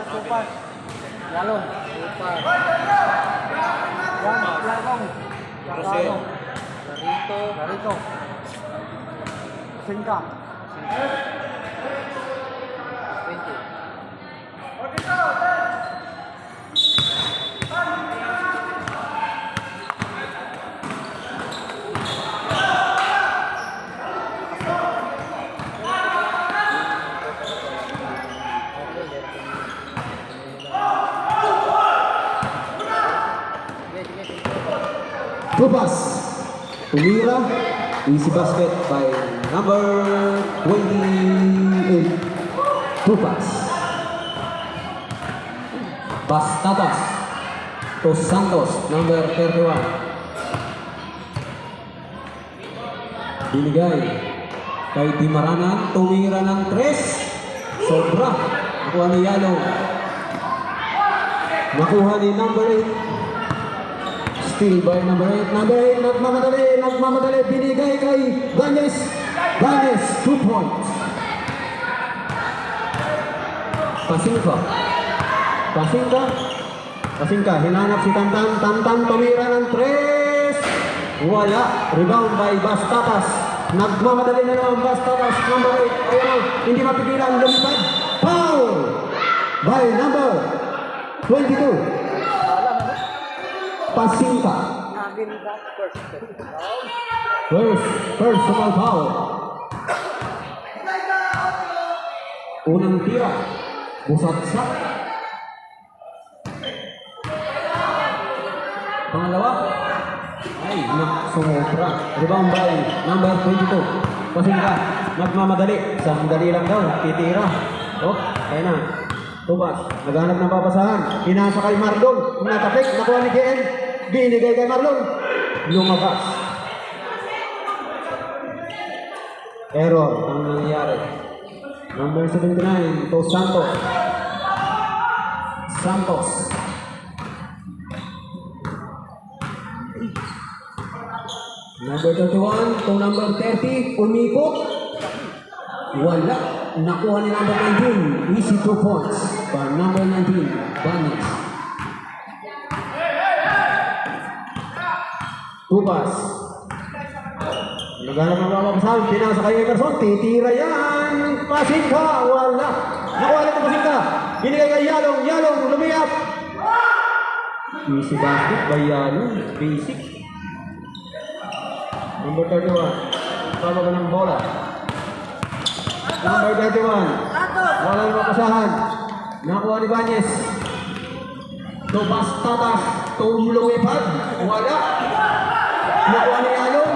Super. Yalong. Super. Yan, Yalong. Yalong. Garito. Singka. 20. Tupas, tumira, easy basket by number 28. Tupas. Bastatas, Dos Santos, number 31. Binigay kay Dimaranan, tumira ng 3. Sobra, nakuha ni Yalo. Nakuha ni number 8. Still by number 8. Number 8, nagmamadali. Binigay kay Banes. 2 points. Pasingka, hinanap si Tantan. Tantan tumira ng 3. Wala. Rebound by Bastatas. Nagmamadali na naman Bastatas. Number 8. Ayan, hindi mapigilan. Lumipad. Foul by number 22. Pasingka. Personal foul. Unang tira. Busatsak. Pangalawa. Ay, sumobra. Rebound by number 22. Pasingka. Nagmamadali. Sandali lang daw. Titira. Oh, ayan na. Tubas, naghanap ng papasahan. Pinasa kay Marlon. Natapik, nakuha ni GM. Binigay kay Marlon. Lumabas. Error ang nangyayari. Number 79, Dos Santos. Number 31, to number 30, umikot. Wala. Nakuha ni number 19. Easy 2 points. By number 19, Banes. Tupas. Naghanap ng papasahan. Pinasa kay Emerson. Titira yan. Pasingka. Wala. Nakuha ni Pasingka. Binigay kay Yalong. Lumiyap. Easy basket by Yalong. Basic. Number 31. Pababa ng bola. Number 31. Walang mapasahan. Nakuha ni Banes. Bastatas. Lumipad. Wala. Nakuha ni Yalong.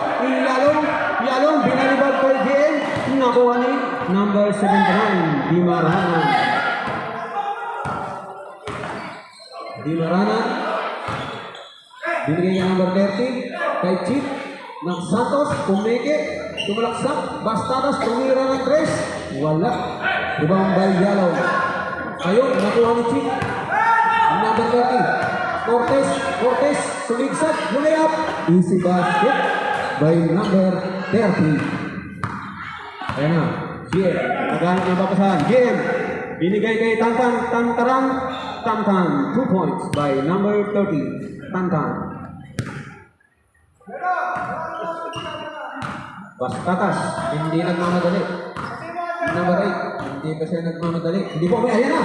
Binalibag ko again. Nakuha ni number 79. Dimaranan. Binigay niya number 30. Kay Chip. Ng Santos. Pumike. Tumalaksak. Bastatas. Tumira ng 3. Wala. Rebound by Yalong. Ayun. Nakuha ni Chip. Number 30. Cortez, sumigsat, lumayap. Easy basket by number 30. Ayan na, GM. Naghanap ng papasahan. GM. Binigay kay Tantan. 2 points by number 30. Tantan. Bastatas, hindi nagmamadali. Number 8, hindi pa siya nagmamadali. Hindi po, ayan na.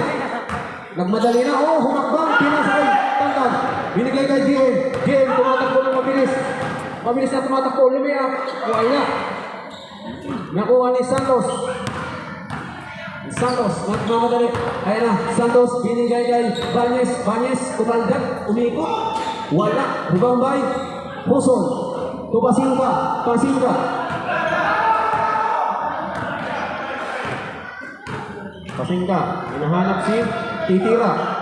Nagmadali na, humakbang, pinasa kay Tantan. Binigay kay GM, tumatakbo ng mabilis. Mabilis na tumatakbo, lumiyak. Wala. Nakuha ni Santos, nagmamadali. Ayan na, Santos, binigay kay Banes, tumaldag, umikot. Wala. Rebound by Puson. Pasingka. Pasingka, hinahanap si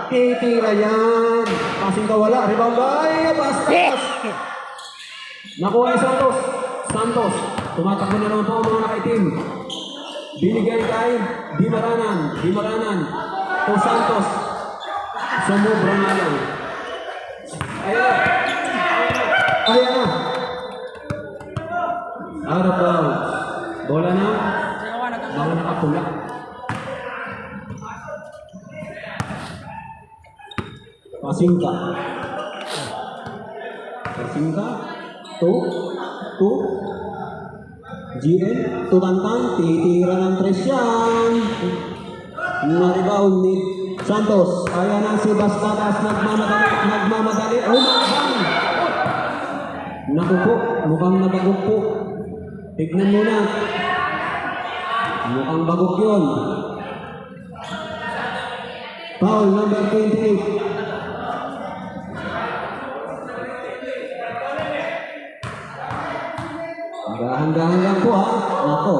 Titira yan. Pasingka wala. Rebound by Bastatas. Nakuha ni Santos. Tumatakbo na naman po ang mga nakaitim. binigay kay Dimaranan. To Santos. Sumubra na lang. Ayan na. Out of bounds. Bola na. Bola na kapula. Pasingka. To GN. Tutantan. Titira ng tres yan. Na-rebound ni Santos. Ayan na si Bastadas. Nagmamadali. Umabang. Naku po. Mukhang nabagok po. Tignan mo na. Mukhang bagok yun. Foul number 28. Dahan-dahan lang po ha. Nako.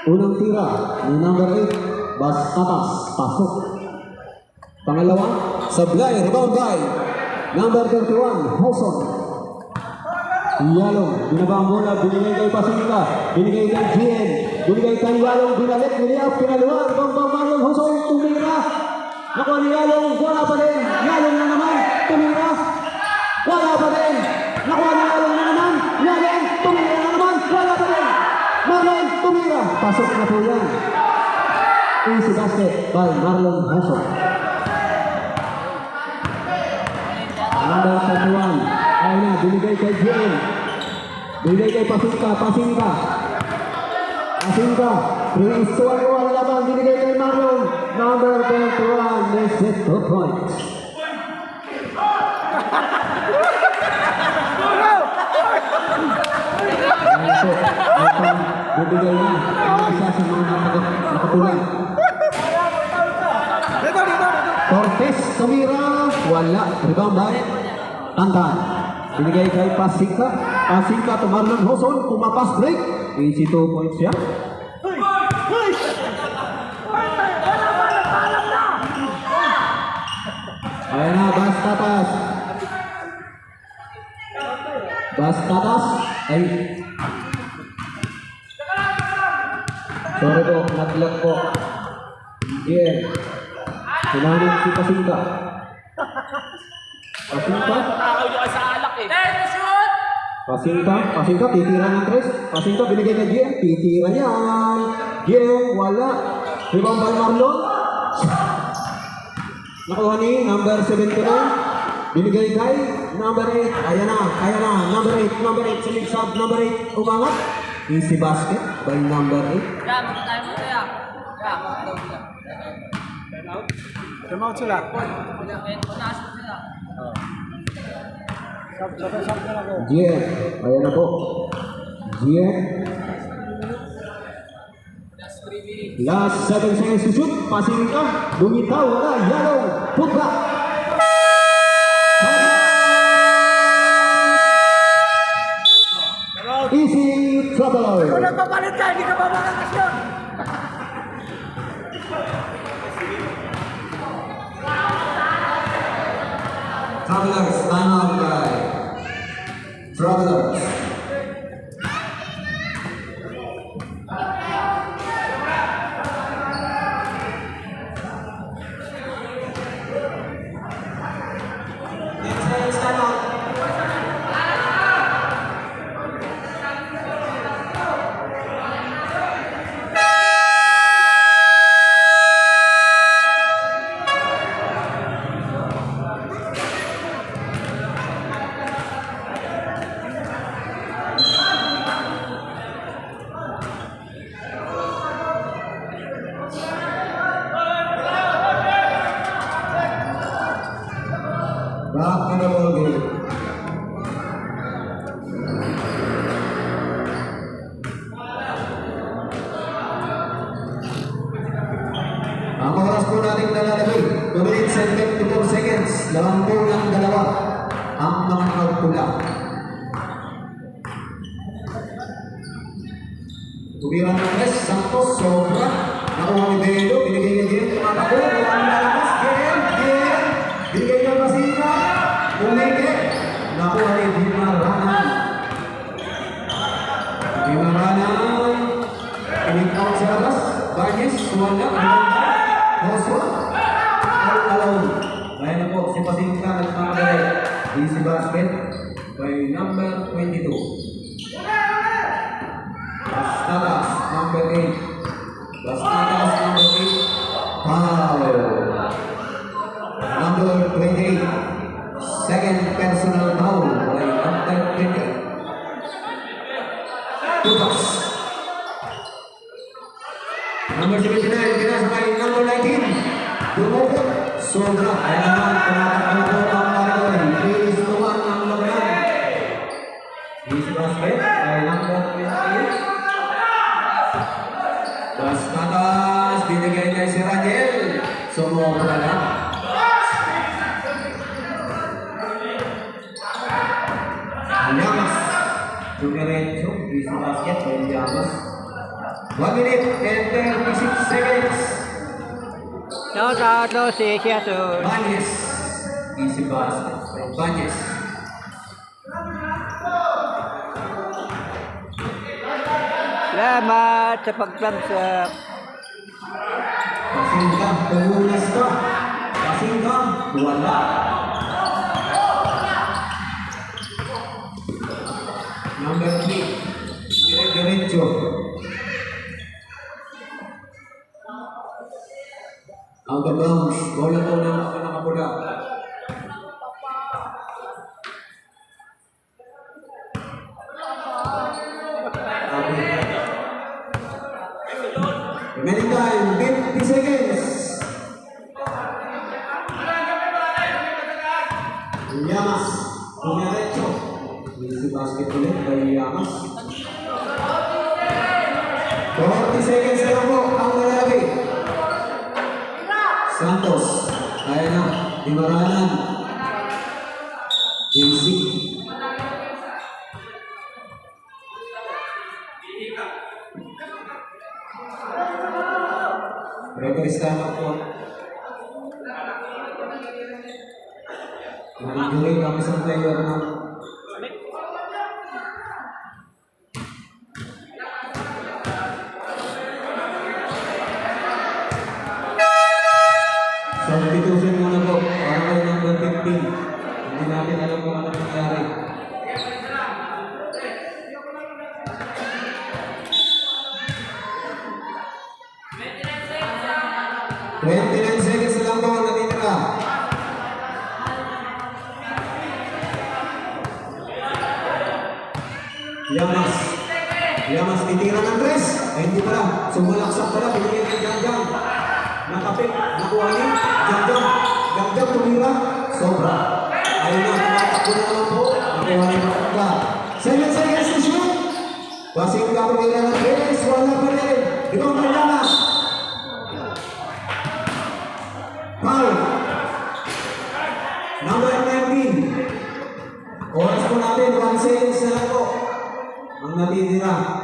Unang tira ni number 8. Bastatas. Pasok. Pangalawa. Sablay. Rebound by number 31. Hoson. Yalong. Binabang bola. Binigay kay Pasingka. Binigay kay GN. Binigay kay Yalong. Binalik. Niliap. Pinaluan. Bambang Marlon. Hoson. Tumira. Nakuha ni Yalong. Wala pa din. Yalong na naman. Tumira. Wala pa din. Nakuha ni Yalong na naman. Yalong. Tumira na naman. Wala pa din. Marlon. Tumira. Pasok na po yan. Easy basket by Marlon Hoson. Number 31. Ayun na, binigay kay Jane. Binigay kay Pasingka. Rinsuan ko ang laban. Binigay kay Marlon. Number 21. Makes it 2 points. Bibigay na. Ang isa sa mga nakapulang. Cortez, tumira. Wala. Rebound by Tantan. Binigay kay Pasingka. Pasingka to Marlon Hoson. Pumapas break. Easy 2 points siya. Ayan na, Bastatas. Ay. Sorry po, nag-lock po. Yeah. Sinanin si Pasingka. Pasingka, titira ng tres. Pasingka, binigay na GM. Titira yan. GM, wala. Rebound by Marlon. Nakuha ni number 79. Binigay kay number 8. Ayan na. Number 8. Siligsab, number 8. Umangat. Easy basket by number 8. Time out sila. GM. Ayan na po. GM. Last 7 seconds to shoot. Pasingka. Lumitaw. Wala. Yalong. Putla. Easy trouble. Kung nagpapalit ka, hindi ka pa makakas yun. Travelers, time out by Travelers. Time out. Back in the ball game. Ang oras po natin nalalagay, 2 minutes and 54 seconds. Lawan po ng dalawa ang mga nakapula. Tumira ng Nes, Santos, sobra. Nakuha ni Bello, binigay niya din. Tumatakbo, wala ang lalabas. Game. Binigay niya Pasingka. Umeke. Nakuha ni Dimaranan. tawag sa labas. Barnes, wala. Oso. Alaw. Dahil na po, si Pasingka nagmamadali. Easy basket by number 22. Bastadas, number 8. Bastadas, number 8. Foul. Number 28. Second personal foul by number 20. Tupas. Number 79, kinasabay number 19. Dumukot. Sobra. Kaya naman, tumatakbo po ang Marigoy. Please naman ang labanan. Easy basket by number 28. Bastadas, binigay niya si Rangel. Sumobra na. Llamas. Dumiretso. Easy basket by Llamas. 1 minute and 36 seconds. Shout out to si Seattle. Banyes. Easy basket by Banyes. Salamat sa pag-thumbs-up. Pasingkang, tumunas ka. Pasingkang, wala. Number 3. Diretso. Out of bounds. Bola to ng nakapula. Remaining time, 50 seconds. Llamas, Diretso. Easy basket ulit by Llamas. 40 seconds na lang po ang lalaki. Santos, kaya na, Dimaranan. Easy. Referee stand up po. Nangyuri kami sa player na substitution muna po para kayo ng 15. Hindi natin alam kung ano nangyari. $29 seconds na lang po ang natitira. Llamas titira ng 3. Ay hindi pala. Sumalaksak pala. Binigyan kay Jangjang. Nakapit. Nakuha niya. Jangjang tumira. Sobra. Ayun na. Tumatakbo na naman po. Nakuha niya Pasingka. 7 seconds to shoot. Pasingka tumira ng 3. Wala pa rin. Ibang Llamas. Foul. Number 19. Oras po natin. 1 seconds na lang po. Ang natitira.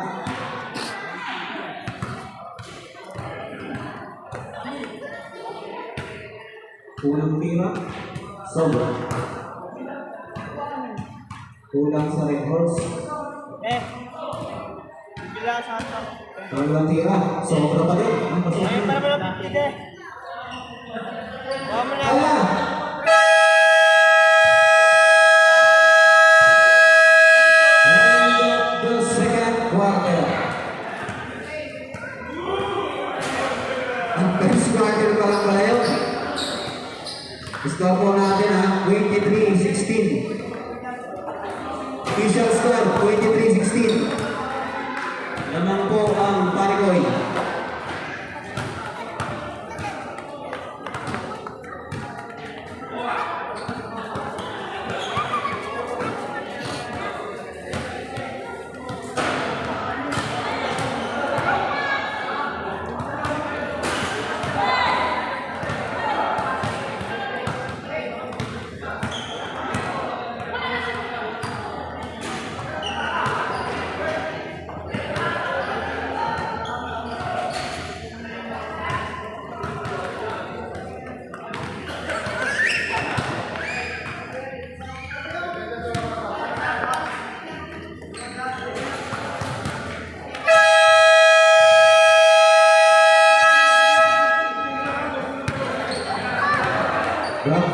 Kulang tira. Sobra. Kulang sa Red Horse. Bila Santos. Kulang tira. Sobra pa din. Ang pasok. Ayun para pala pide. Ala! The second quarter. Ang first quarter pa lang pala yun. Score po natin ha, 23-16. Official score, 23-16. Naman po ang Marigoy.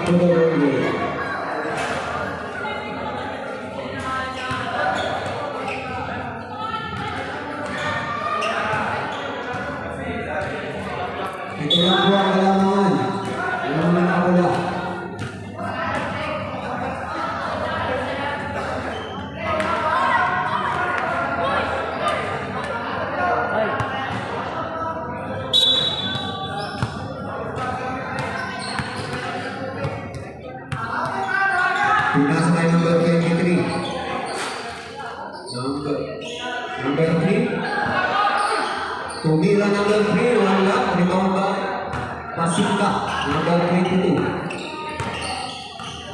to the runway. Ito lang po ang kalamangan. Yung mga nakula. Pinasa tayo number 23. Number 3. Tumira number 3. Wala. Rebound ba? Pasika. Number 22.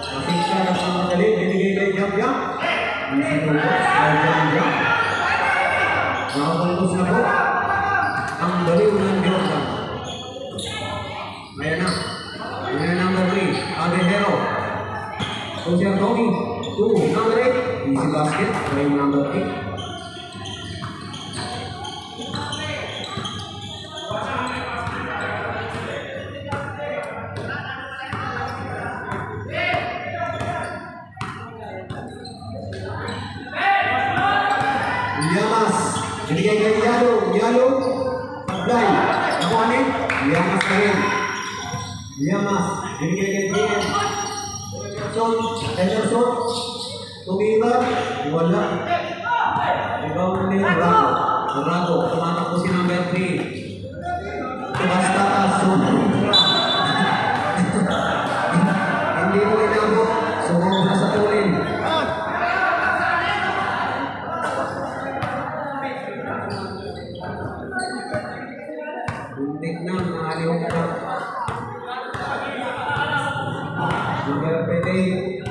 Pasika na sa madali. Binigay kay Jam-Jam. Easy to watch. Kay Jam-Jam. Nakapultos na po. Ang baliw ng Jordan. Ayan na. Ayan number 3. Abejero. Coach Tony, 2, number 8, easy basket, frame number 8. Yamas, binigay kay Yalo, apply, nakuhanin, Yamas na rin. Yamas, binigay kay JM. Henderson, tumira, wala. Rebound ni Rago, tumatakbo si number 3. Basta sumubra. Hindi mo inabot, sumubra sa tulin. Buntik na, maaliw ka. Number 28.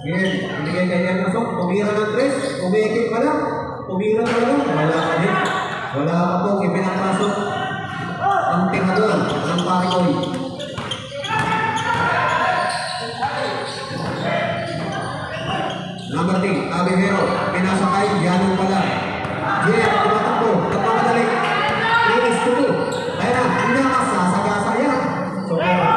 Yan, binigay kay Anderson, tumira ng 3, umikip pa lang, tumira pa lang, wala pa din. Wala pa pong ipinapasok ang tingador ng Parikoy. Number 3, Abejero, pinasakay, Yanong pala. Jen, tumatakbo, nagmamadali. Linis tuto. Kaya na, hindi na masasagasa yan. Sobra.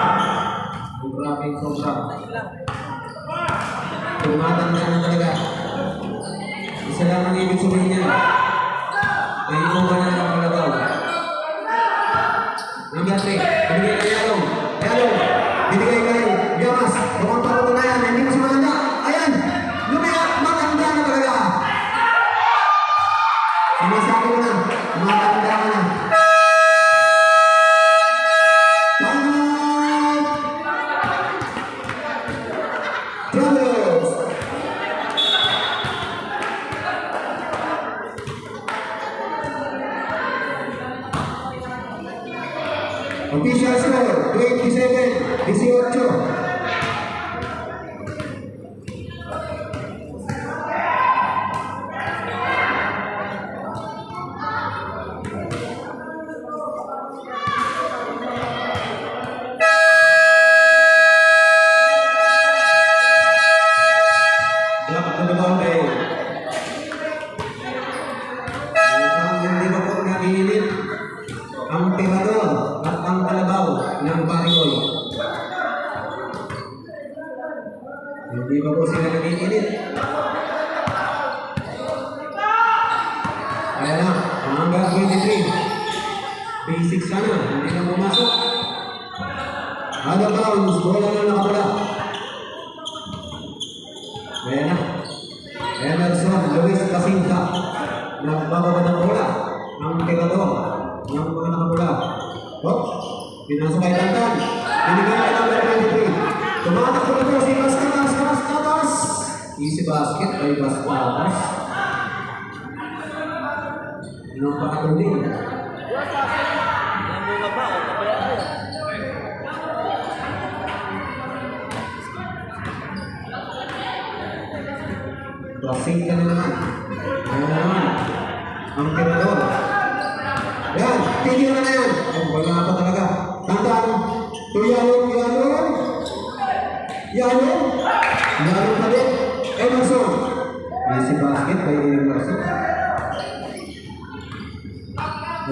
Tumatanda na talaga. Isa lang ang ibig sabihin niya. May inuman na ng kalagaw. Number 3, binigay kay Yalong. Binigay kay Yamas. Bukang paruto na yan, hindi mas maganda. Ayan, lumiyak, maganda na talaga. Sinasabi ko na, maganda ka na. Travelers. Official score 27-18. Ang tirador at ang kalabaw ng Parikoy. Hindi ba po sila nag-iinit? Kaya lang, number 23. Basic sana, hindi na pumasok. Out of bounds, bola na nakapula. Kaya na, Emerson Luis Casinta. Nagbababa ng bola. Ang tirador ng mga nakapula. Pinasok kay Tantan. Binigay kay number 23. Tumatakbo na po si Bastadas. Easy basket kay Bastadas. Inang pakatuloy. Basing ka na naman. Ayan na naman. Ang tirador. Yan, tigil na yan. Oh, wala pa talaga. Tandaan, to Yalong pa din. Emerson. Easy basket by Emerson.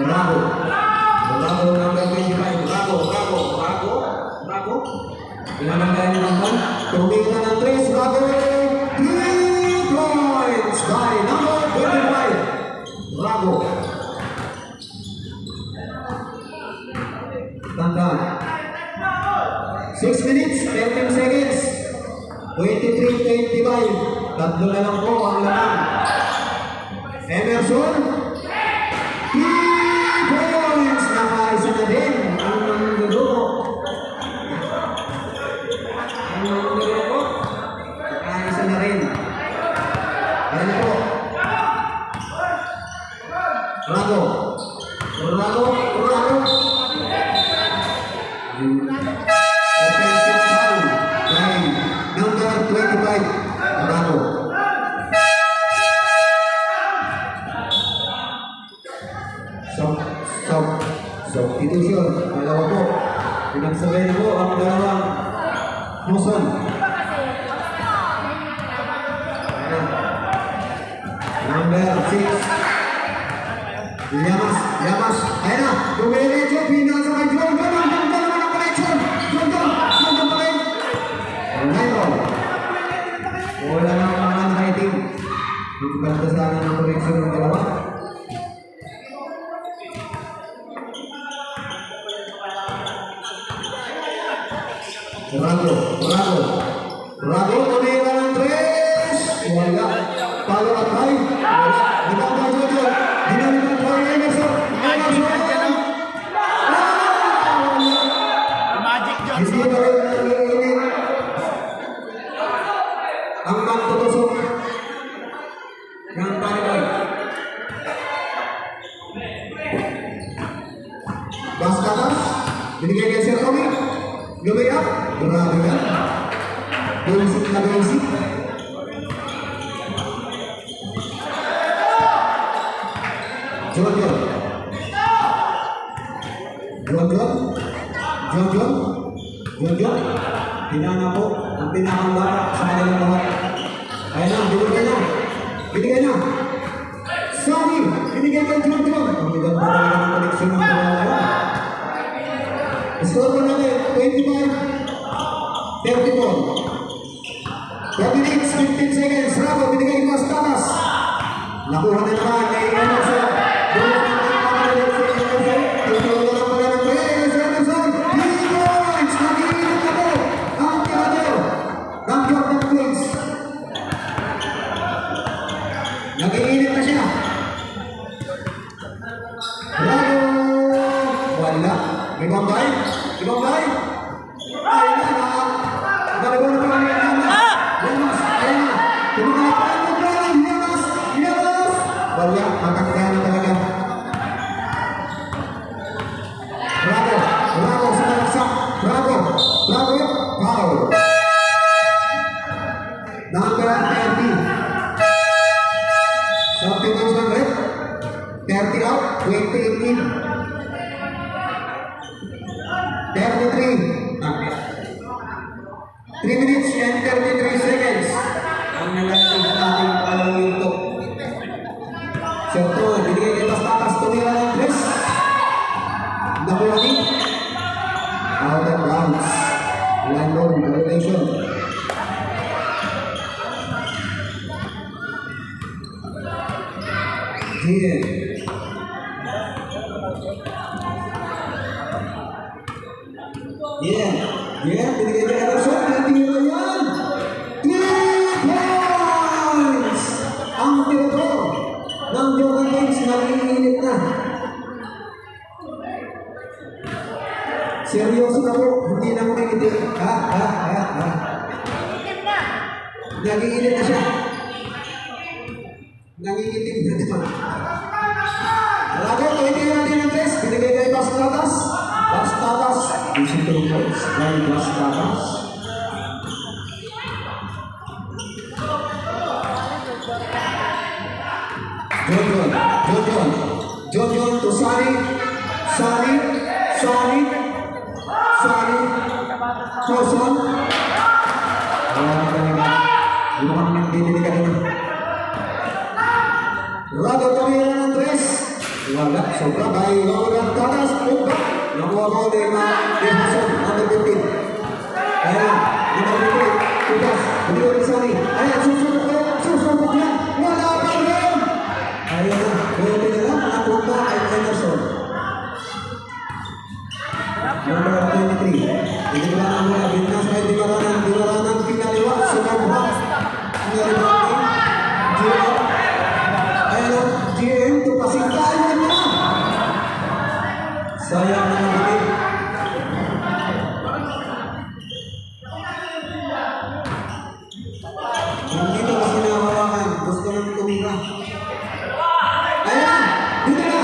Rago number 25. Rago. Pinamagayan ng Tandaan. 6 minutes, 13 seconds. 23-25. Tatlo na lang po ang laman. Emerson. 3 points. Nakaisa na din ang mangguluko. Ang mangguluko. Nakaisa na rin. Ayan po. Rago. Offensive foul by number 25, Rago. Substitution. Dalawa po. Pinagsabay na po ang dalawang Muson. Number 6. Llamas. Ayan na. Dumiretso. Pinasa kay John. Ang ganda naman ang connection. John pa rin. Alright. Wala na ang mga nakaitim. Ang ganda sana ng connection ng dalawa. Rago. Tumira ng 3. Wala. Palo at high. Wala. Dinamit ang Emerson. Magic Hindi Johnson. pa rin nangiinit. Ang magtutusok ng Paniboy. Bastatas. Binigay kay Sir Tommy. Lumayap. Grabe yan. Basic na basic. John. Hinana po ang pinakambara sa kanilang lahat. Ayan na, binigay na. Sani, binigay kay John. Ang maganda na ang koneksyon ng dalawa. Score po natin, 25-34. 4 minutes, 15 seconds. Rago, binigay kay Bastatas. Nakuha na naman kay Emerson. Nag-iinit na siya. Rago. Wala. Ibang bay. Ayun na. Dalawa na pa rin naman. Llamas. Ayun na. Tumakapan mo pa rin. Llamas. Wala. Makakaya na talaga. Rago. Sinalaksak. Rago. Foul. Number 30. Substitution rate, 30 out, 20 in. 33. 3 minutes and 33 seconds. Ang nalagay natin palang ito. Siyempre, binigay kay Bastatas, tumira ng press. Nakuha ni. Out of bounds. Landon, violation. Binigay kay Emerson, natira yan! 3 points! Ang tirador ng Jogan Games, nag-iinit na. Seryoso na po, hindi na kumikitin. Nag-iinit na siya. Nangingitim na dito. Rago, tuwiti natin ang 3. Binigay kay Bastatas. Visitor points by Bastatas. John to Sani. Johnson. Hindi naman nagdidiligan yun. Rago, tumira ng 3. Wala, sobra by Roland Tatas. Nakuha ko din na Dehason, number 15. Ayan, number 15. Tugas, hindi ko rin Sani. Ayan, susubok yan. Wala pa rin. Ayan na, buti na lang. Napunta kay Emerson. Dinibaranan mula, Binas ay Dibaranan, pinaliwa, sumabra. Pinaliwa, GM. Ayan o, GM, tupasing tayo na. Sayang na natin. Hindi ito kasi nakahawakan. Gusto nang tumira. Ayan! Dito na!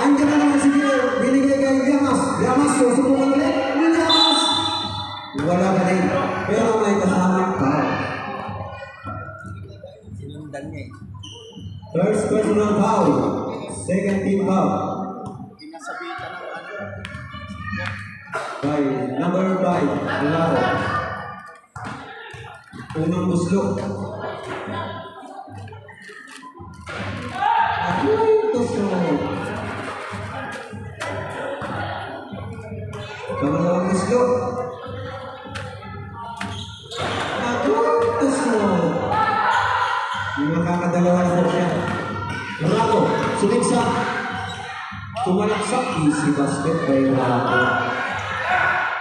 Andiyan na naman si Gil. Binigay kay Yamas. Yamas, susubukan ulit. Yamas! Wala ka rin. Pero may kasamang tao. Sinundan niya eh. First personal foul. Second team foul. Pinasabitan ng ano. By number 5, Laro. Unang buslo. Tusunod. Pangalawang buslo. Tusunod. Yung makakadalawang po siya. Laro. Sumigsak. Tumalaksak. Easy basket by Laro.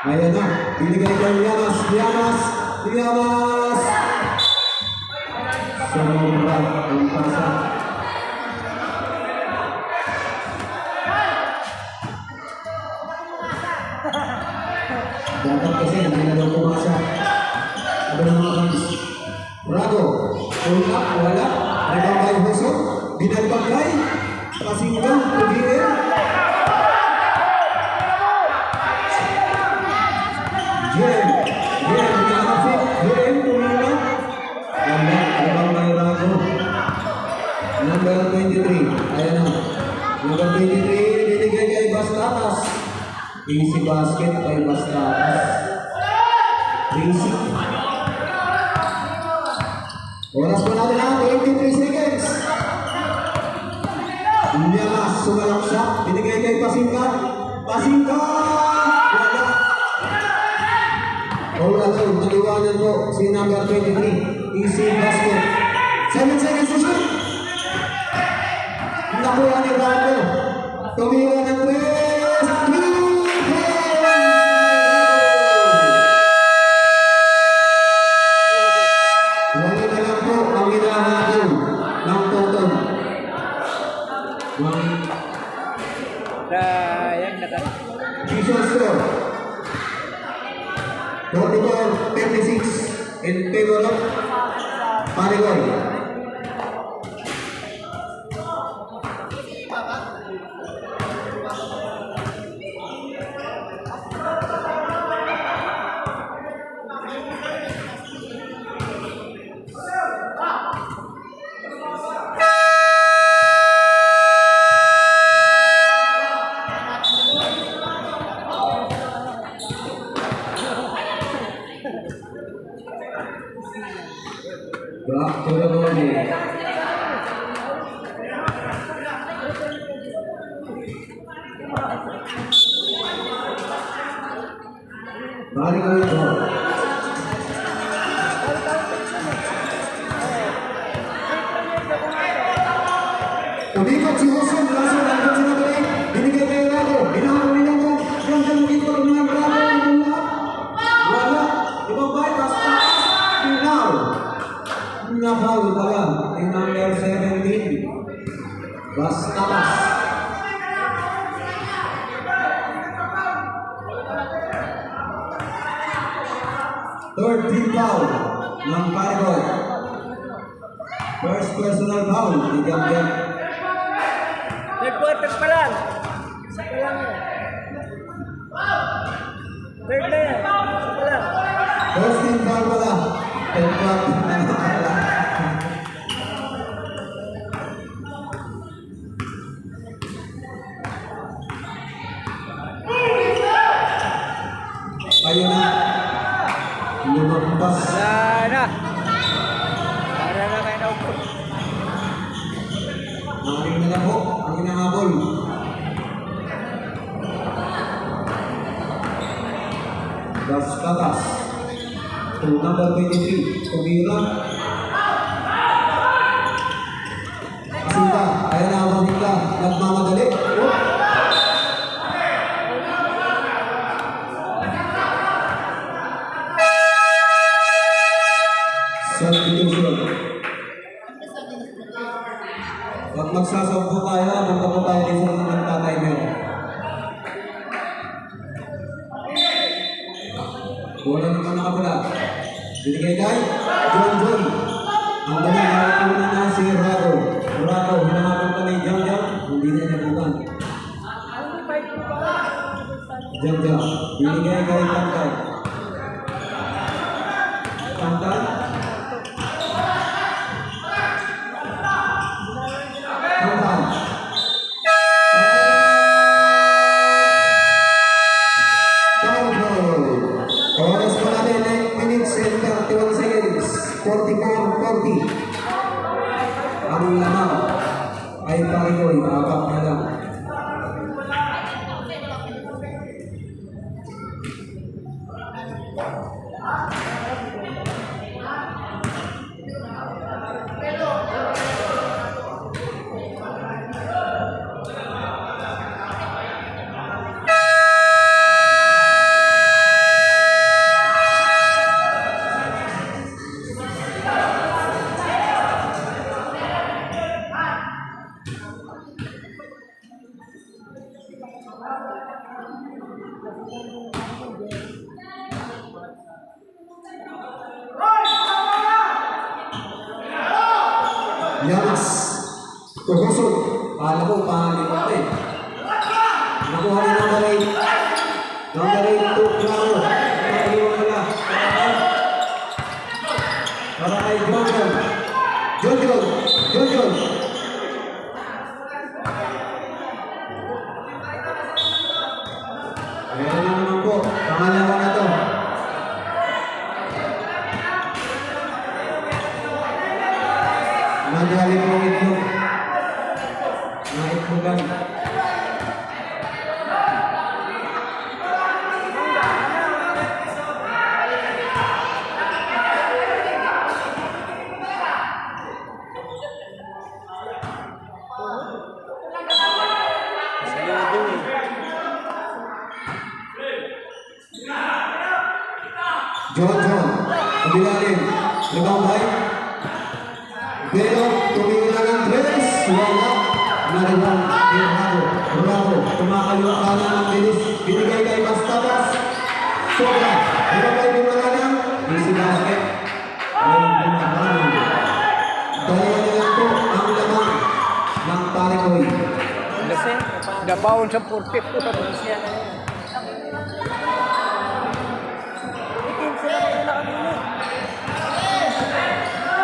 Ayan na. Binigay kay Yamas. Yamas! Sumubra ang pasa. Dapat kasi hindi na daw pumasa. Ano na mga kans? Rago. Pull up. Wala. Nagambay Hoso. Binagbagay. Pasinggang. Pagigil. Jem. Number 23. Ayan na. Number 23. Binigay kay Bastatas. Easy basket kay Bastatas. Easy. Oras pa natin ha. 23 seconds. Yamas. Sumalaksak. Binigay kay Pasingkan. Wala. Wala daw. Naliwanan ko si number 23. Easy basket. 7 seconds to shoot. Nakuha ni Rago. Tumira ng press. Wala na lang po ang hinahabol ng Totong. Sayang na Visual score. 44-36 in favor of Marigoy. Back to the body. Balik ko ito. Umikot si Wilson, langsung nandun si Nabay. Binigay kay Rago. Binahan nila ko. Yung dalawin ko ng Rago. Wala. Ibang bay, basta. Final. Nahaw pala yung number 17. Bastatas. Third team foul ng Marigoy. First personal foul ni Gambian. Third quarter pa lang. Isa pa lang yan. Third na yan. Isa pa lang. First team foul pala. Third quarter na pala. Ayun na. Lumabas. Wala na. Para na kayo na upo. Maraming na lang po ang inahabol. Bastatas. To number 23. Tumira. Asinta. Ayan na ang nila. Nagmamadali. magsasampo tayo, magkapo tayo din sa mga nagtatimer. Bola naman nakapula. Binigay kay John. Ang dami nakapuna na si Rado. Rado, hinahapon pa ni Jam. Hindi na inabutan. Jam. Binigay kay Tantan. Tantan. Oras pa natin 9 minutes and 31 seconds. 44-40. Ang lamang ay Parigoy. Apat na lang. Yamas. Tuhusog. Kala ko pangalipat eh. Nakuha rin ang garay. Ang garay ito. Klaro. Nakaliwan nila. Para kay John. Meron na naman po. Pangalawa na to. Madali po itlog. Naitlogan. John. Kumilalim. Libang bay. Pero tumingin ng tres. Wala. Naribang. Bravo. Kumakaliwa ka na ng bilis. Binigay kay Bastadas. Sobra. Ibabay bumalalang. Easy basket. Ayun bumalalang. Dalawa na lang po ang lamang ng Parigoy. Kasi, gabaon sa 40 po tapos siya na yun.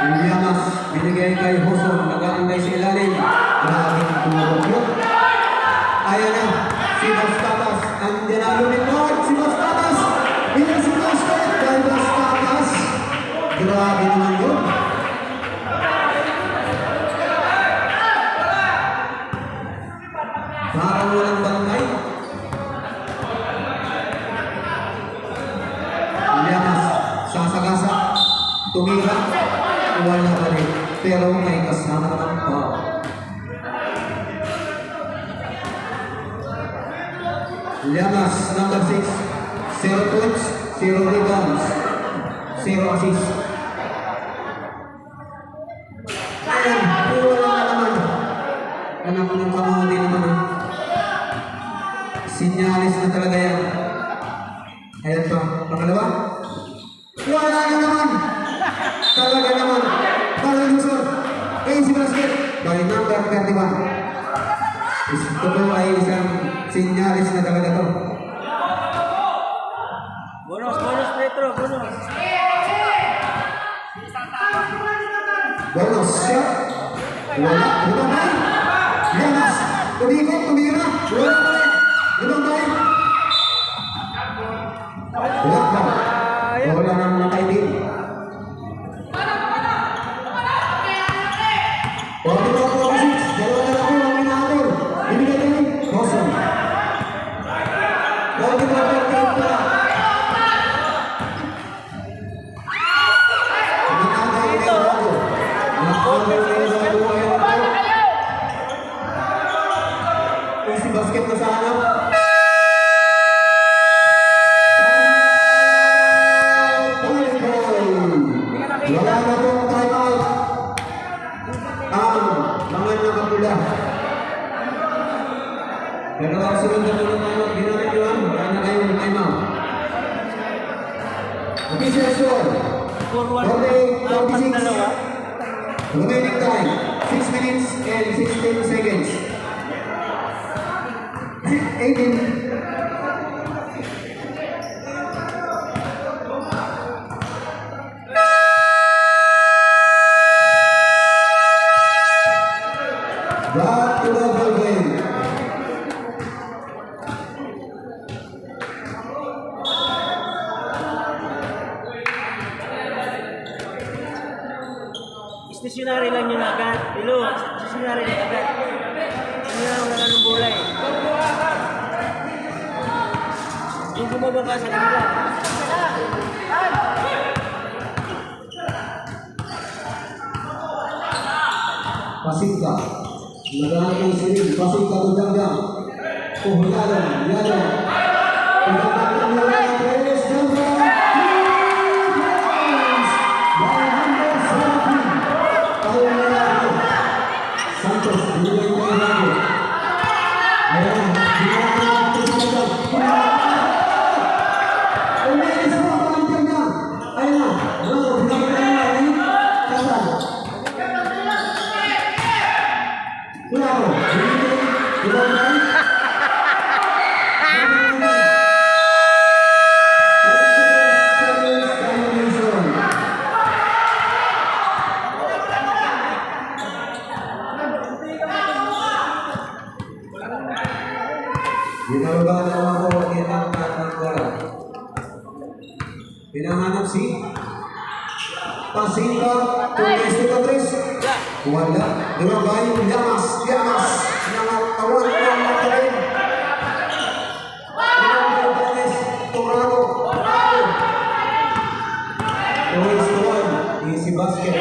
Yamas, binigay kay Hoson, nag-aangay sa ilalim. Grabing tumulong yun. Ayan na, si Bastadas. Andiyan na lumipad, si Bastadas. Bilang si Basket, kay Bastadas. Grabe naman yun. Parang walang bangkay. Yamas, sasagasa, tumira. Wala pa rin, pero may kasama ng pa. Llamas, number 6, 0 points, 0 rebounds, 0 assists. Ayan, wala na naman. Anak ko ng kamuti naman. Sinyalis na talaga yan. Ayan pa, pangalawa. Wala na naman. Talaga naman. Balusor. Easy basket. By number 31. Ito po ay isang sinyalis na talaga to. Bonus, Petro, bonus. Bonus shot. Wala. Lumabay. Yamas. Tumira. Wala pa rin. Lumabay. Wala pa. Wala na mga kaibigan. Basket na sana. Wala na pong time out. Ang mga nakapula. stationary lang yun agad. Ilo, stationary lang agad. Ano lang wala ng bulay. Yung bumaba ka sa kanila. Pasingka. Nagahan ng sinig. Pasingka Tudang-dang. Yalong. Tudang-dang ng Tres. Dang-dang. By number 17. Tayo na natin. Santos. Binigay ko yung lago. Ayan. Binigay ko yung Tudang-dang. Umilis mo ang Tudang-dang. Ayan na. Binigay ko yung lago. Kasal. Claro, Ginagawa na ako ang tatanggal. Pinahanap si Pasingka Tres. Wala. Dirabay Llamas. Nangatawan ng matalim. Gonzales Torado. Luis Juan. Easy basket.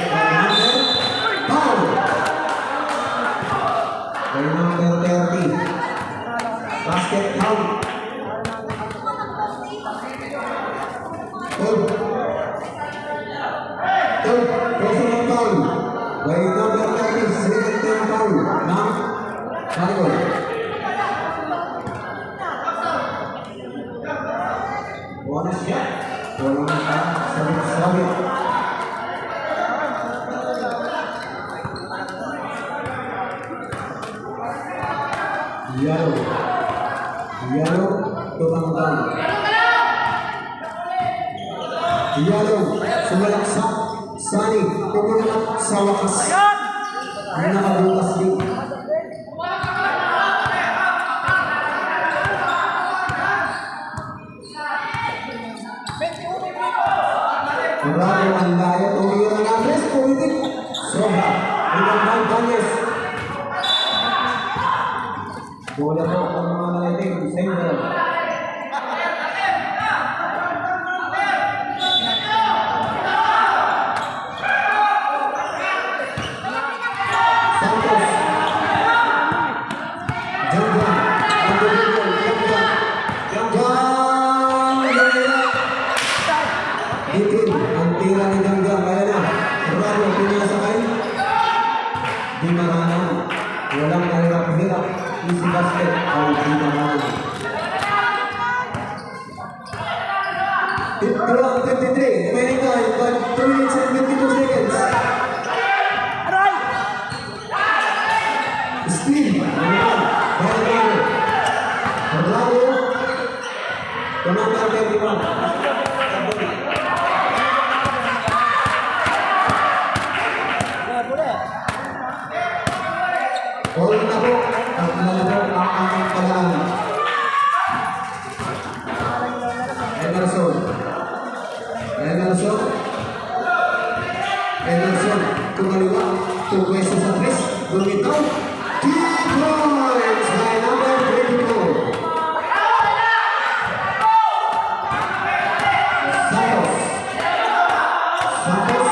Foul. By number 30. Basket foul. Third personal foul. By number 30, second team foul. Now, Maricol. One shot. Walang sabit-sabit. Yellow, tumanggang. Yellow, sumalaksak. Sani, pumunat sa wakas. Nakabutas din. Murado ang layo. Tumira ng Andres. Pumitik. Soha. Rinamang Banyes. Bola po ang mga nalaiting. Sender. Ang tira ni Danggang, kaya na. Rado, pinasakay. Di maranan. Walang kahirap-hirap. Easy basket. Ang di maranan. 53. Remaining time, but 2 minutes and 52 seconds. Steal. Rado. Tumangkang 31. All na po, at lalabok ang aming palaan. Emerson, kumaliwa, tumwesto sa tres, lumitaw, 2 points by number 22. Santos,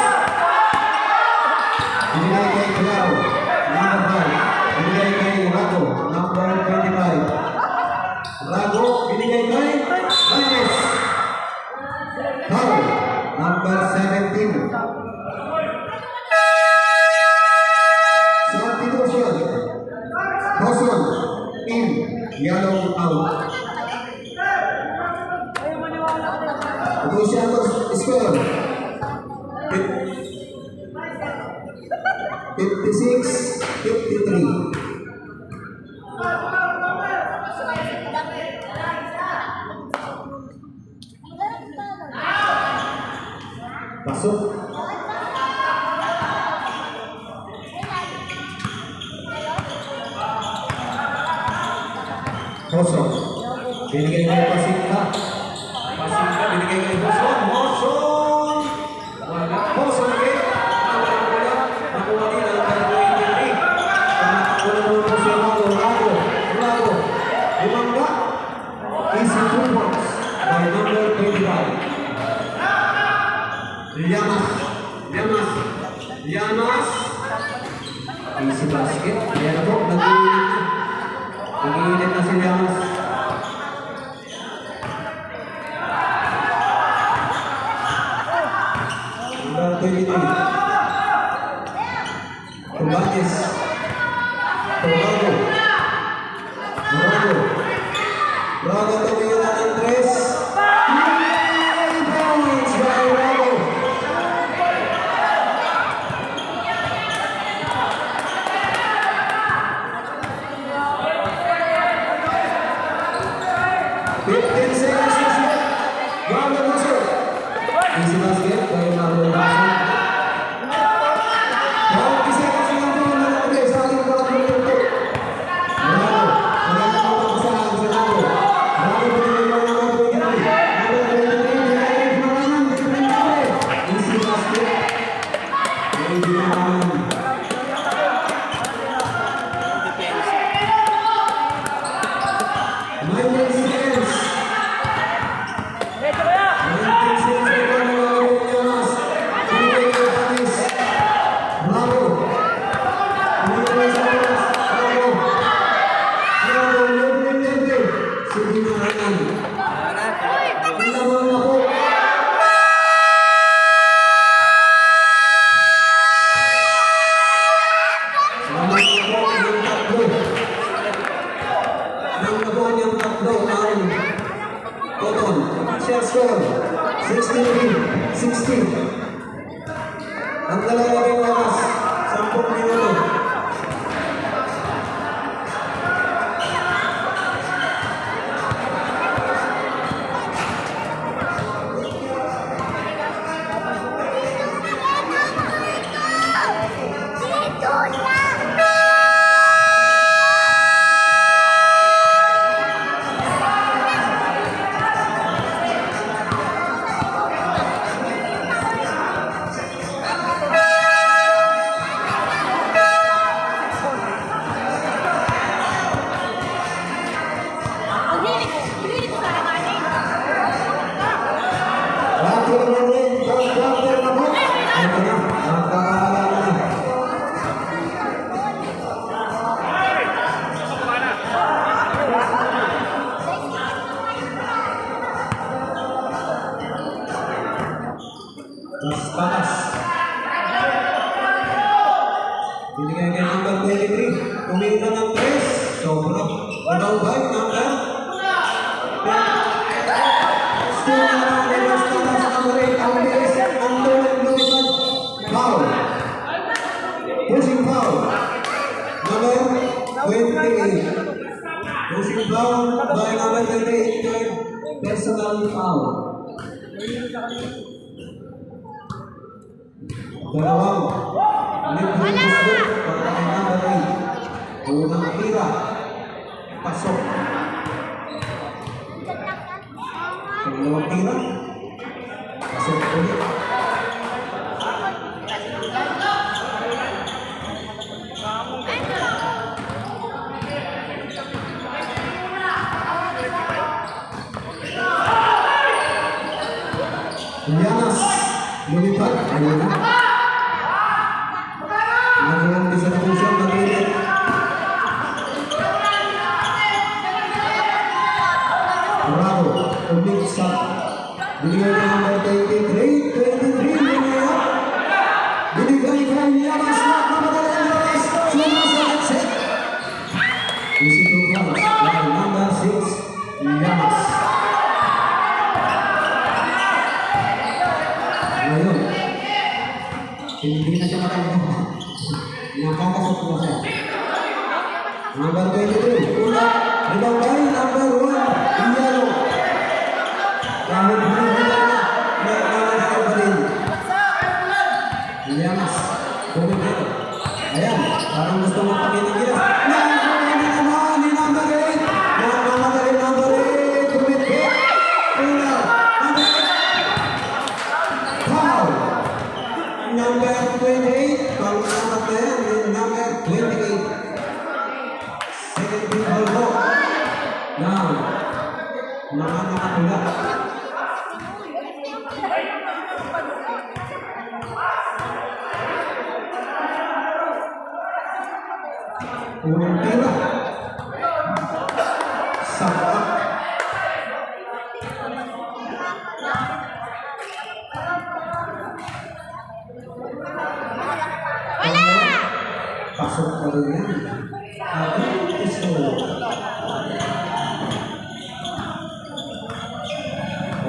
binigay kay Claro, number 5. Binigay kay Rago, number 25. Rago, binigay kay Banyes. Foul, number 17. Substitution. Boston, in, yellow out. Luciano score. 56-53. Pasok. Boston. Binigay kay Pasingka. Pasingka binigay kay Boston. Boston. Wala. Boston again. Wala. Easy 2 points by number 25. Llamas. Easy basket. Ayan na po, nag-iinit na si Llamas. Number 23. Kumbanyes. Braga tumingin na ng 3. 3 points by Braga. Easy basket by Marlon Jackson. 20 seconds lang po na natin sa ating mga minuto. Bravo. Maganda po ang pasahan sa Bravo. Bravo po din yung mga 23. Easy basket. Easy naman. Score 63-16. Ang dalawang oras, 10 minuto. Panas. Binigay kay number 23. Tumingin na ng 3. Sobra. Ibang by number. Still na lang. Nelas na sa kamulit. Ang bilis. Ang lumitan. Foul. Pushing foul. Number 28. Pushing foul by number 28. Personal foul. Dalawang libreng gusto para kay number 8. Unang tira. Pasok. Dalawang tira. Pasok ulit. Llamas. Lumipad. Ayun na. Nagawang distribution na rin. Bravo. Ulit sa binigay ng number 23. 23 na binigay kay Llamas na kamadali ang Llamas. Sumasagot set. Easy to cross. Number 6. Llamas. Ngayon. Hindi na siya matalong. Nakakasok po siya. Number 23. Una, ibang bay, number 1. Iyalo. Kahit hindi na nakakasok pa rin. Llamas. Bumigay. Ayan, parang gusto magpakita ng gilas. Nakakuha na naman ni number 8. Nakakamagaling number 8. Bumigay. Una, number 8. Foul. Number 28. Pang-amat na yan. Number 28. Second foul ball. Now, mga nakatulad. Unang tira. Saka. Pasok pa rin yan. Iso.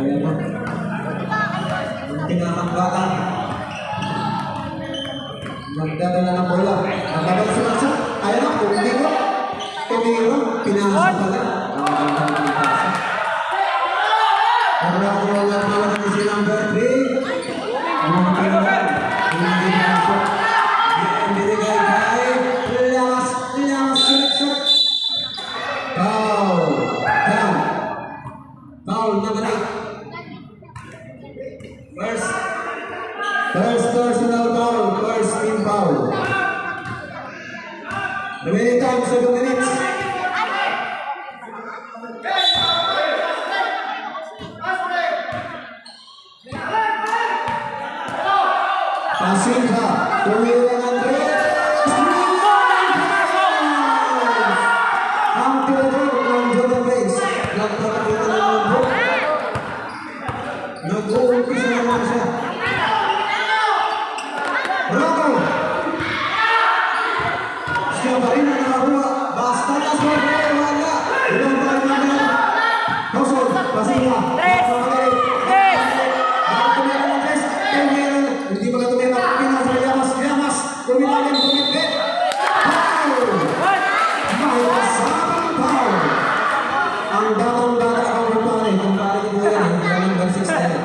Ayan na. Ang tinatanggalan. Nagdadala ng bola. Nagdadala sa matsa. Ayan na, pumili ko. Tumiro, pinasok pala. Ang ganda ng pasa. Ang rako ng bola ni si number 3. Ang pinagay. Hindi pinasok. Binigay kay Lamas selection. Foul. Down. Foul number 8. First personal foul. First team foul. Remaining time 7 minutes. Passing ka. Tumira ng Andres. Ang tinatawag ng Jordan Bates. Nagpapakita ng mundo. Nag-uumpisa naman siya. Rocco. Siya pa rin ang nakakuha. Basta na sa mga wala. Ilang tayo naman. Household. Passing ka. Hindi pala tumira. Pinasa Yamas. Kumilayan kumipit. Foul! May kasabang foul. Ang batang-bata ang kumpare. Kumpare ko yan. Ang number 6 tayo.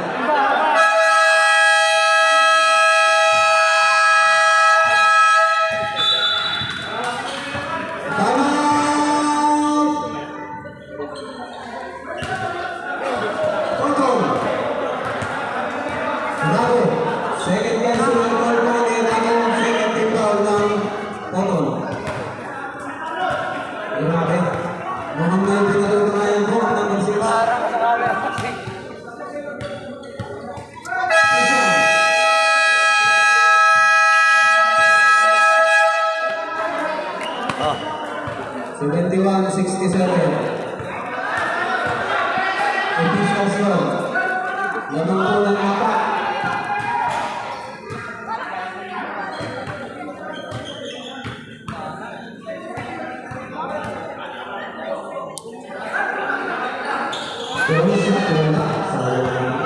Bravo! Second personal foul pa ni Rago. Second team foul ng Otol. Grabe. Mukhang may pinatutunayan po ang number 6. Oh. 71-67. Official score. Lamang po ng apat. Terus siya wala. Sayang.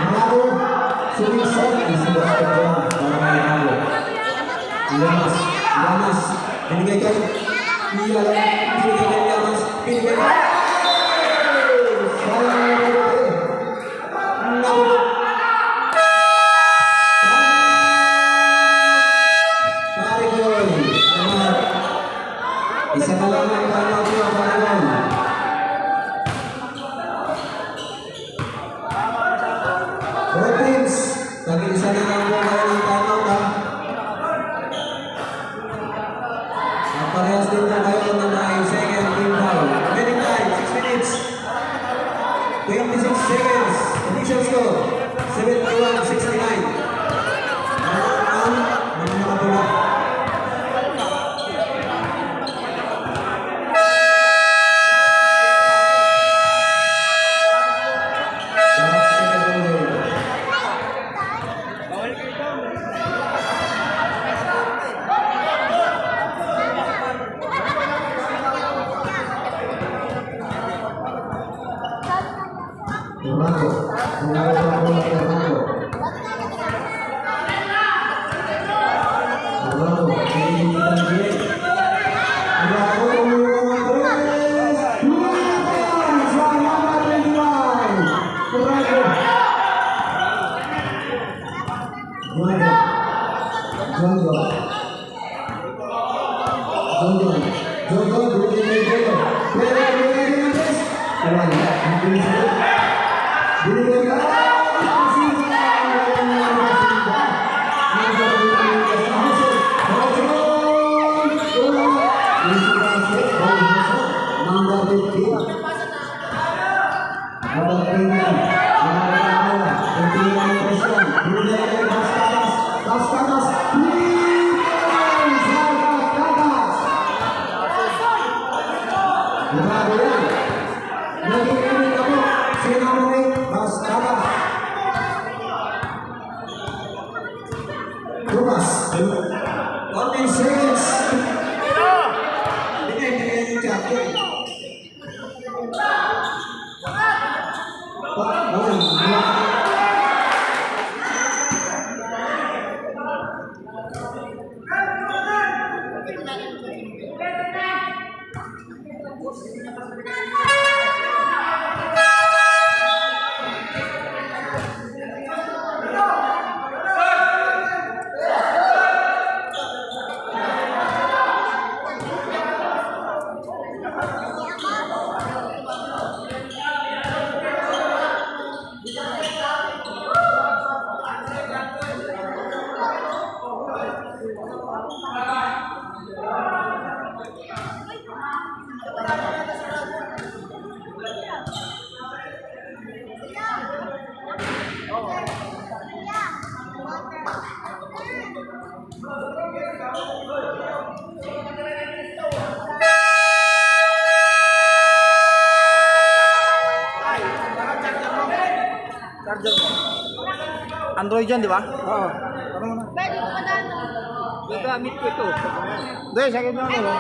Bravo. Sumisot. Isiwas ko lang. Para may halo. Yamas. Binigay kay Yamas. Binigay kay isa na lang ang tama ko ang Paragon. All teams, nag-isa na lang po kayo ng tama ka. At parehas din po kayo na may second team foul. Remaining time, 6 minutes. 26 seconds. Official score, 71-69. Mga nakatula. Orlando, Orlando ang bola kay Orlando. Orlando, pinilitan ng Gilay. Orlando, tumulong ang Andres. Lumayan sa number 21. Orlando. Jondo, binigyan kay Jondo. Pero binigyan kay Andres. Wala, hindi siya. Binigyan ka! Ang Chip. Abang Kenya. Kembali presiden. Brunei Bastadas. Bastadas. Grabe yan. Naging ini ako. Sinamay Bastadas. Tumas. 14 seconds. Bigay yung jacket. Charger mo. Android yan, di ba? Oo. Gagamit ko ito. Hindi, sa akin lang ako.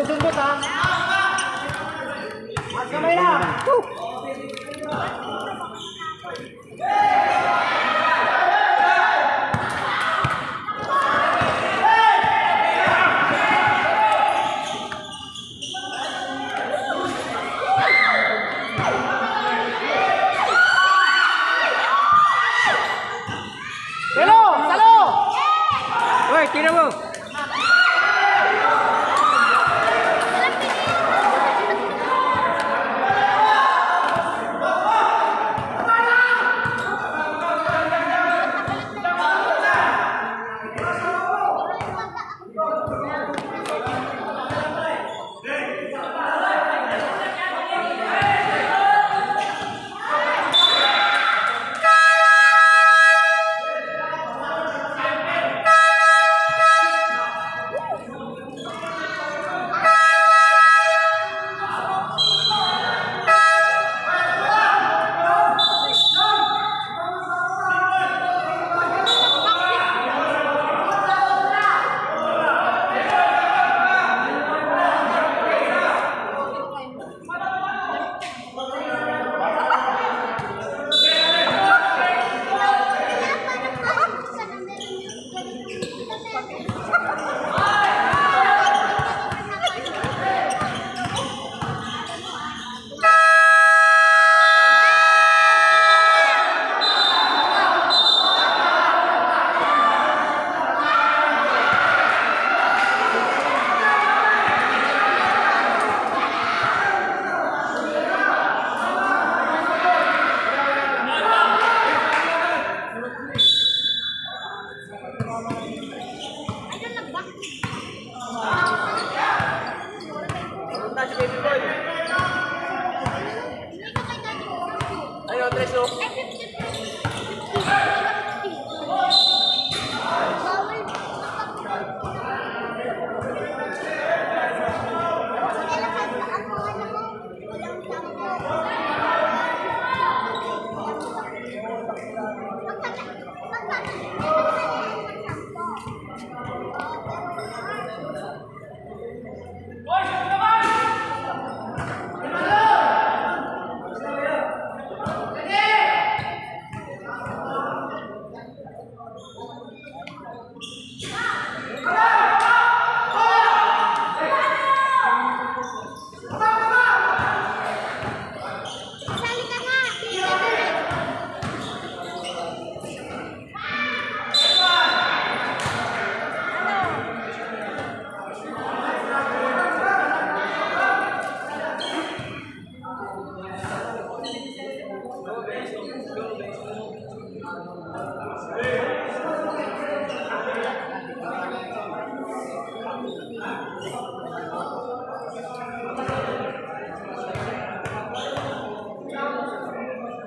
Susundot ha. Kamay na. Hello, salo. Hoy, tira mo. Ayo, Treso.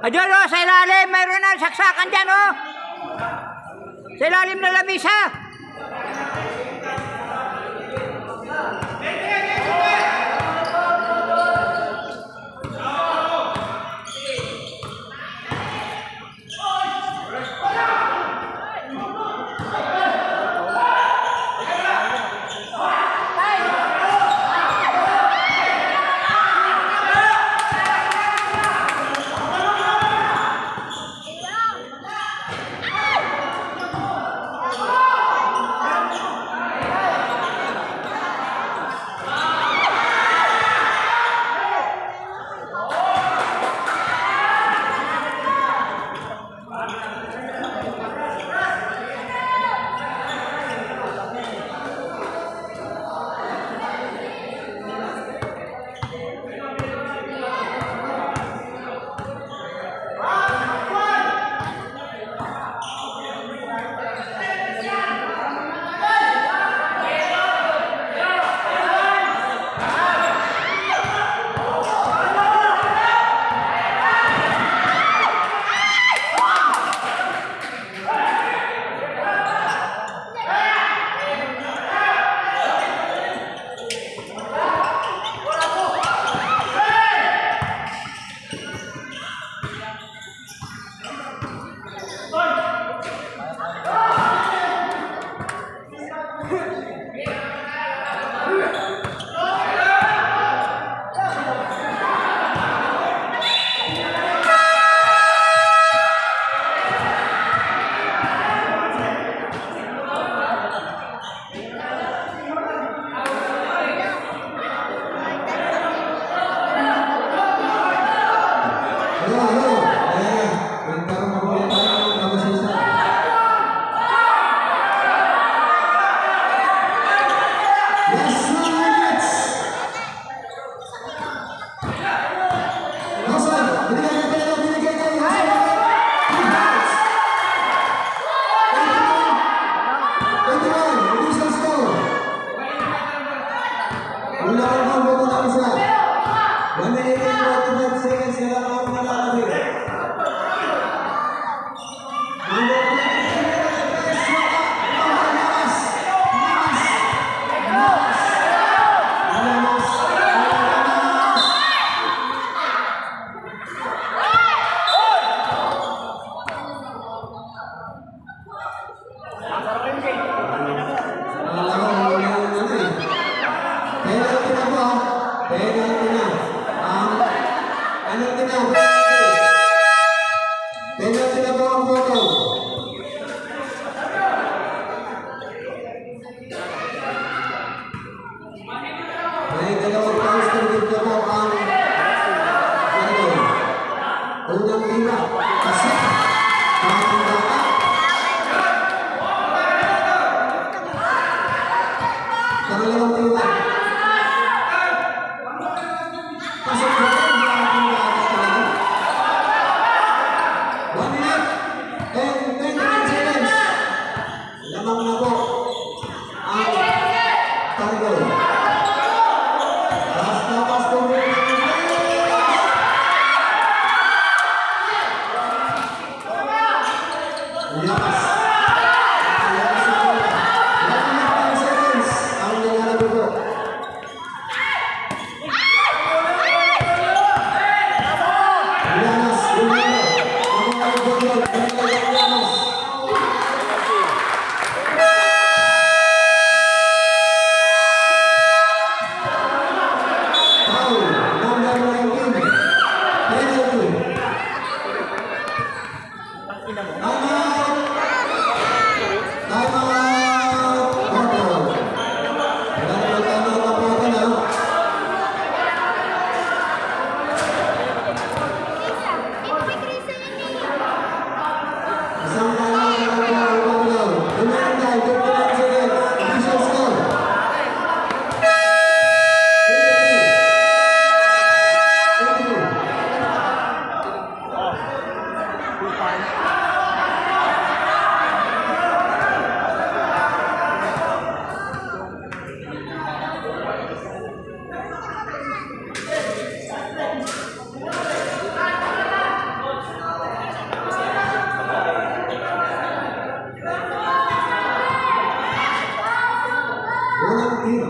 Ayun o, sa ilalim, mayroon na saksakan dyan o. Sa ilalim na lamisa. Unang tira.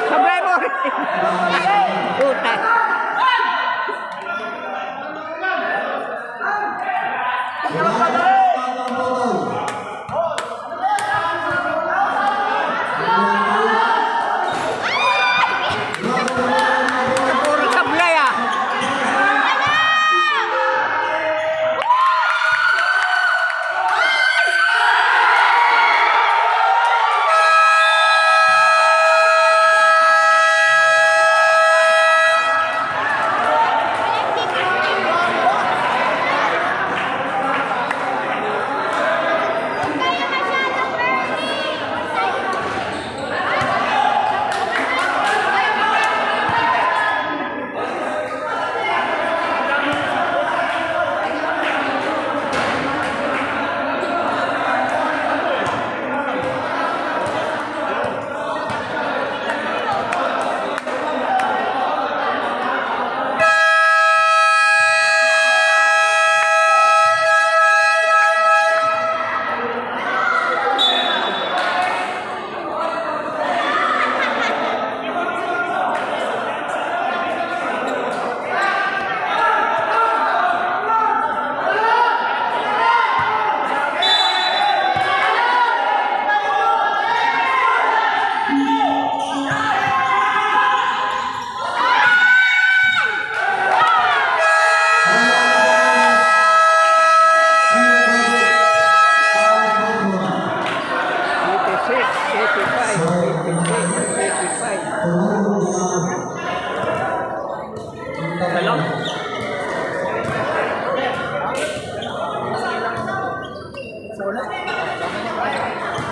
Sabay mo rin. Puta. Puro sablay ah.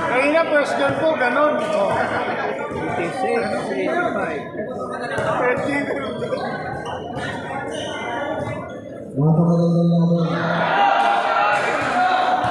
Kanina first girl ko, ganun. Oh. 56, 85. Napakagandang laban.